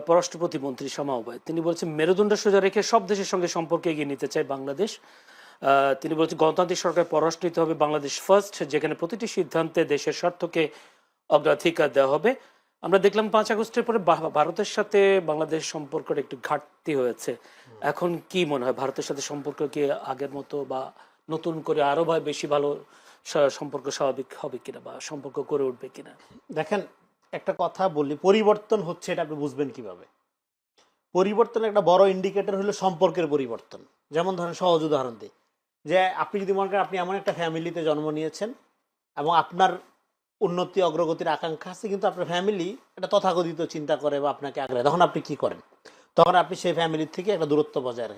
পররাষ্ট্র প্রতিমন্ত্রী শামা ওবায়দ তিনি বলছেন মেরুদণ্ড সোজা রেখে সব দেশের সঙ্গে সম্পর্ক এগিয়ে নিতে চায় বাংলাদেশ। তিনি বলছেন গণতান্ত্রিক সরকার পররাষ্ট্র নীতি হবে বাংলাদেশ ফার্স্ট, যেখানে প্রতিটি সিদ্ধান্তে দেশের স্বার্থকে অগ্রাধিকার দেওয়া হবে। আমরা দেখলাম 5 আগস্টের পরে ভারতের সাথে বাংলাদেশ সম্পর্কের একটু ঘাটতি হয়েছে। এখন কি মনে হয় ভারতের সাথে সম্পর্ক কি আগের মতো বা নতুন করে আরো বেশি ভালো সম্পর্ক স্বাভাবিক হবে কিনা বা সম্পর্ক করে উঠবে কিনা? দেখেন, একটা কথা বলি, পরিবর্তন হচ্ছে এটা আপনি বুঝবেন কিভাবে? পরিবর্তনের একটা বড় ইন্ডিকেটর হলো সম্পর্কের পরিবর্তন। যেমন ধরেন, সহজ উদাহরণ দিই, যে আপনি যদি মনে করেন আপনি এমন একটা ফ্যামিলিতে জন্ম নিয়েছেন এবং আপনার উন্নতি অগ্রগতির আকাঙ্ক্ষা আছে, কিন্তু আপনার ফ্যামিলি এটা তথাকথিত চিন্তা করে বা আপনাকে আগ্রহ, তখন আপনি কি করেন? তখন আপনি সেই ফ্যামিলির থেকে একটা দূরত্ব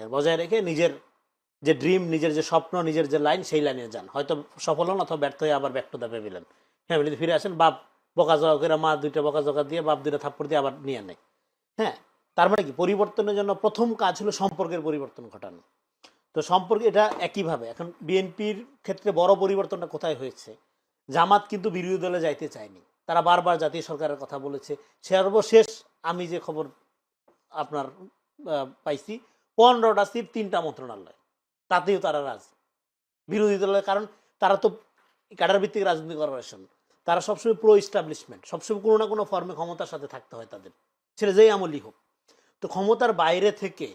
বজায় রেখে নিজের যে ড্রিম, নিজের যে স্বপ্ন, নিজের যে লাইন, সেই লাইনে যান। হয়তো সফল হন অথবা ব্যর্থ হয়ে আবার ব্যাক টু দ্য প্যাভিলিয়ন, ফ্যামিলিতে ফিরে আসেন, বাপ বকাঝকা করে, মা 2টা বকাঝকা দিয়ে, বাপ 2টা থাপ্পড় দিয়ে আবার নিয়ে নেয়। হ্যাঁ, তার মানে কি, পরিবর্তনের জন্য প্রথম কাজ হলো সম্পর্কের পরিবর্তন ঘটানো। তো সম্পর্কে এটা একইভাবে এখন বিএনপির ক্ষেত্রে বড় পরিবর্তনটা কোথায় হয়েছে? জামাত কিন্তু বিরোধী দলে যাইতে চায়নি, তারা বারবার জাতীয় সরকারের কথা বলেছে। সর্বশেষ আমি যে খবর আপনার পাইছি, 15টা সিট 3টা মন্ত্রণালয়, তাতেও তারা রাজি, বিরোধী দলের। কারণ তারা তো ক্যাডার ভিত্তিক রাজনীতি কর্পোরেশন, তারা সবসময় প্রো এস্টাবলিশমেন্ট, সবসময় কোনো না কোনো ফর্মে ক্ষমতার সাথে থাকতে হয় তাদের, সেটা যেই আমলই হোক। তো ক্ষমতার বাইরে থেকে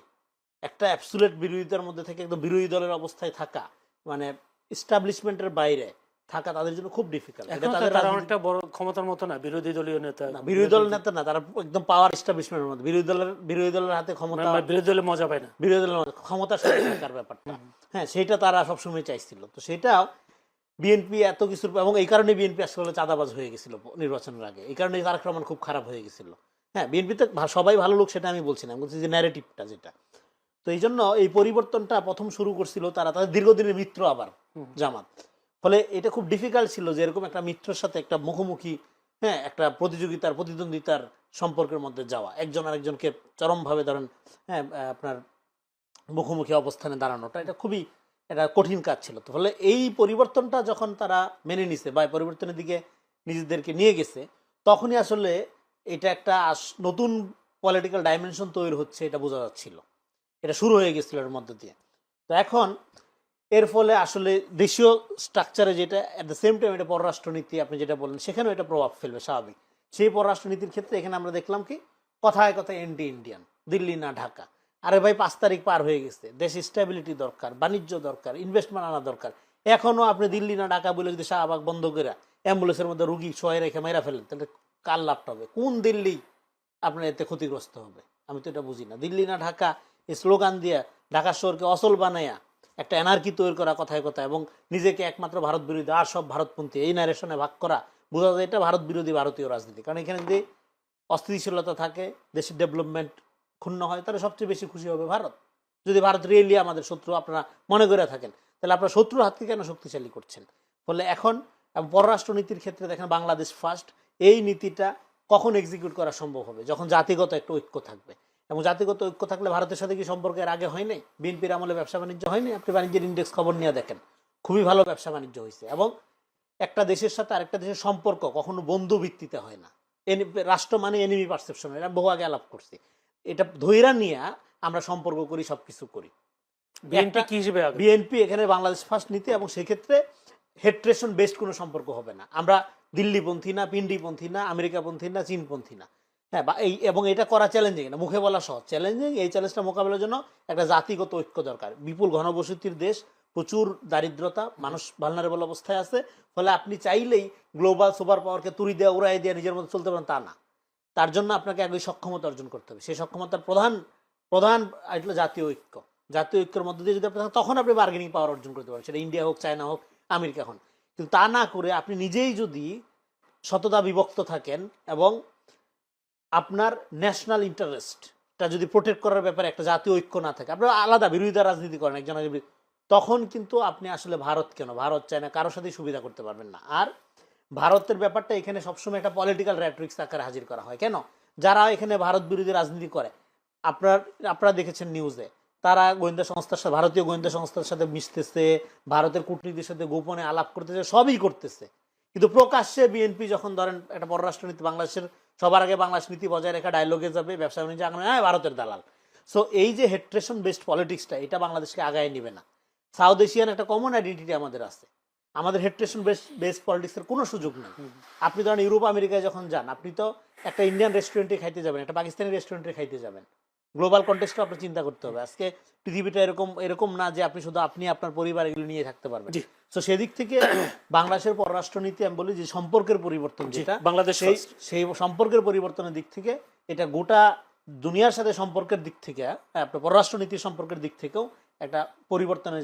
একটা অ্যাবসুলেট বিরোধিতার মধ্যে থেকে একদম বিরোধী দলের অবস্থায় থাকা, মানে এস্টাবলিশমেন্টের বাইরে থাকা, তাদের জন্য খুব ডিফিকাল্ট। তারা অনেকটা বড় ক্ষমতার মতো না, বিরোধী দলীয় নেতা, বিরোধী দলের নেতা না, তারা একদম পাওয়ার এস্টাবলিশমেন্টের মধ্যে, বিরোধী দলের হাতে ক্ষমতা, বিরোধী দলে মজা পায় না, বিরোধী দলের ক্ষমতার সাথে থাকার ব্যাপারটা। হ্যাঁ, সেটা তারা সবসময় চাইছিল। তো সেটা বিএনপি এত কিছুর, এবং এই কারণে বিএনপি আসলে চাঁদাবাজ হয়ে গেছিল নির্বাচনের আগে, এই কারণে তারেক রহমান খুব খারাপ হয়ে গেছিল। হ্যাঁ, বিএনপিতে সবাই ভালো লোক, সেটা আমি বলছি না, আমি বলছি যে ন্যারেটিভটা যেটা। তো এই জন্য এই পরিবর্তনটা প্রথম শুরু করছিল তারা, তাদের দীর্ঘদিনের মিত্র আবার জামাত। ফলে এটা খুব ডিফিকাল্ট ছিল যে এরকম একটা মিত্রের সাথে একটা মুখোমুখি, হ্যাঁ, একটা প্রতিদ্বন্দ্বিতার সম্পর্কের মধ্যে যাওয়া, একজন আরেকজনকে চরমভাবে ধরেন, হ্যাঁ, আপনার মুখোমুখি অবস্থানে দাঁড়ানোটা, এটা খুবই একটা কঠিন কাজ ছিল। তো ফলে এই পরিবর্তনটা যখন তারা মেনে নিছে বা পরিবর্তনের দিকে নিজেদেরকে নিয়ে গেছে, তখনই আসলে এটা একটা নতুন পলিটিক্যাল ডাইমেনশন তৈরি হচ্ছে, এটা বোঝা যাচ্ছিল, এটা শুরু হয়ে গেছিল এর মধ্যে দিয়ে। তো এখন এর ফলে আসলে দেশীয় স্ট্রাকচারে যেটা, অ্যাট দ্য সেম টাইম এটা পররাষ্ট্রনীতি আপনি যেটা বললেন, সেখানেও এটা প্রভাব ফেলবে স্বাভাবিক। সেই পররাষ্ট্রনীতির ক্ষেত্রে এখানে আমরা দেখলাম কি, কথায় কথায় এন্টি ইন্ডিয়ান, দিল্লি না ঢাকা। আরে ভাই, 5 তারিখ পার হয়ে গেছে, দেশে স্টেবিলিটি দরকার, বাণিজ্য দরকার, ইনভেস্টমেন্ট আনা দরকার। এখনো আপনি দিল্লি না ঢাকা বলে যদি শাহবাগ বন্ধ করে অ্যাম্বুলেন্সের মধ্যে রুগী শোয়াই রেখে মেরা ফেলেন, তাহলে কার লাভটা হবে? কোন দিল্লি আপনার এতে ক্ষতিগ্রস্ত হবে? আমি তো এটা বুঝি না। দিল্লি না ঢাকা এই স্লোগান দিয়ে ঢাকা শহরকে অচল বানাইয়া একটা এনার্কি তৈরি করা কথায় কথায়, এবং নিজেকে একমাত্র ভারত বিরোধী আর সব ভারতপন্থী, এই ন্যারেশনে ভাগ করা, বোঝা যায় এটা ভারত বিরোধী ভারতীয় রাজনীতি। কারণ এখানে যদি অস্থিতিশীলতা থাকে, দেশের ডেভেলপমেন্ট ক্ষুণ্ণ হয়, তাহলে সবচেয়ে বেশি খুশি হবে ভারত। যদি ভারত রিয়েলি আমাদের শত্রু আপনারা মনে করে থাকেন, তাহলে আপনারা শত্রুর হাতকে কেন শক্তিশালী করছেন? ফলে এখন পররাষ্ট্রনীতির ক্ষেত্রে দেখেন বাংলাদেশ ফার্স্ট, এই নীতিটা কখন এক্সিকিউট করা সম্ভব হবে? যখন জাতিগত একটা ঐক্য থাকবে। এবং জাতিগত ঐক্য থাকলে ভারতের সাথে কি সম্পর্ক এর আগে হয় নাই? বিএনপির আমলে ব্যবসা বাণিজ্য হয়নি? আপনি বাণিজ্যের ইন্ডেক্স খবর নিয়ে দেখেন, খুবই ভালো ব্যবসা বাণিজ্য হয়েছে। এবং একটা দেশের সাথে আরেকটা দেশের সম্পর্ক কখনো বন্ধু ভিত্তিতে হয় না, রাষ্ট্র মানে এনিমি পারসেপশন, এটা বহু আগে আলাপ করছি। এটা ধৈর্য নিয়ে আমরা সম্পর্ক করি, সবকিছু করি। বিএনপি এখানে বাংলাদেশ ফার্স্ট নীতি, এবং সেক্ষেত্রে হেট্রেশন বেসড কোনো সম্পর্ক হবে না। আমরা দিল্লিপন্থী না, পিন্ডিপন্থী না, আমেরিকাপন্থী না, চীনপন্থী না। হ্যাঁ, এবং এটা করা চ্যালেঞ্জিং না, মুখে বলা সহজ, চ্যালেঞ্জিং। এই চ্যালেঞ্জটা মোকাবেলার জন্য একটা জাতিগত ঐক্য দরকার। বিপুল ঘনবসতির দেশ, প্রচুর দারিদ্রতা, মানুষ ভালনারেবল অবস্থায় আছে। ফলে আপনি চাইলেই গ্লোবাল সুপার পাওয়ারকে তুড়ি দেওয়া, উড়াই দেওয়া, নিজের মধ্যে চলতে পারেন তা না। তার জন্য আপনাকে একই সক্ষমতা অর্জন করতে হবে। সেই সক্ষমতার প্রধান হলো জাতীয় ঐক্য। জাতীয় ঐক্যের মধ্যে দিয়ে যদি আপনি, তখন আপনি বার্গেনিং পাওয়ার অর্জন করতে পারেন, সেটা ইন্ডিয়া হোক, চায়না হোক, আমেরিকা হোক। কিন্তু তা না করে আপনি নিজেই যদি শততা বিভক্ত থাকেন এবং আপনার ন্যাশনাল ইন্টারেস্টটা যদি প্রোটেক্ট করার ব্যাপারে একটা জাতীয় ঐক্য না থাকে, আপনারা আলাদা বিরোধিতা রাজনীতি করেন একজন, তখন কিন্তু আপনি আসলে ভারত চায়না কারোর সাথেই সুবিধা করতে পারবেন না। আর ভারতের ব্যাপারটা এখানে সবসময় একটা পলিটিক্যাল র্যাটরিক্স আকারে হাজির করা হয়। কেন? যারা এখানে ভারত বিরোধী রাজনীতি করে, আপনারা দেখেছেন নিউজে, তারা গোয়েন্দা সংস্থার সাথে, ভারতীয় গোয়েন্দা সংস্থার সাথে মিশতেছে, ভারতের কূটনীতির সাথে গোপনে আলাপ করতেছে, সবই করতেছে। কিন্তু প্রকাশ্যে বিএনপি যখন ধরেন একটা পররাষ্ট্রনীতি বাংলাদেশের সবার আগে বাংলাদেশ নীতি বজায় রেখা ডায়লগে যাবে, ব্যবসা বাণিজ্য আগামী ভারতের দালাল। সো এই যে হেট্রেশন বেসড পলিটিক্সটা, এটা বাংলাদেশকে আগায় নিবে না। সাউথ এশিয়ান একটা কমন আইডেন্টিটি আমাদের আছে, আমাদের হেট্রেশন বেসড পলিটিক্সের কোনো সুযোগ নেই। আপনি ধরেন ইউরোপ আমেরিকায় যখন যান, আপনি তো একটা ইন্ডিয়ান রেস্টুরেন্টে খাইতে যাবেন, একটা পাকিস্তানি রেস্টুরেন্টে খাইতে যাবেন, গ্লোবাল কন্টেক্সটও আপনার চিন্তা করতে হবে। আজকে পৃথিবীটা এরকম না যে আপনি শুধু আপনি আপনার পরিবার এগুলো নিয়ে থাকতে পারবেন। তো সেদিক থেকে বাংলাদেশের পররাষ্ট্রনীতি আমি বলি যে সম্পর্কের পরিবর্তন, যেটা বাংলাদেশ সেই সম্পর্কের পরিবর্তনের দিক থেকে এটা গোটা দুনিয়ার সাথে সম্পর্কের দিক থেকে, আপনার পররাষ্ট্রনীতির সম্পর্কের দিক থেকেও একটা পরিবর্তনের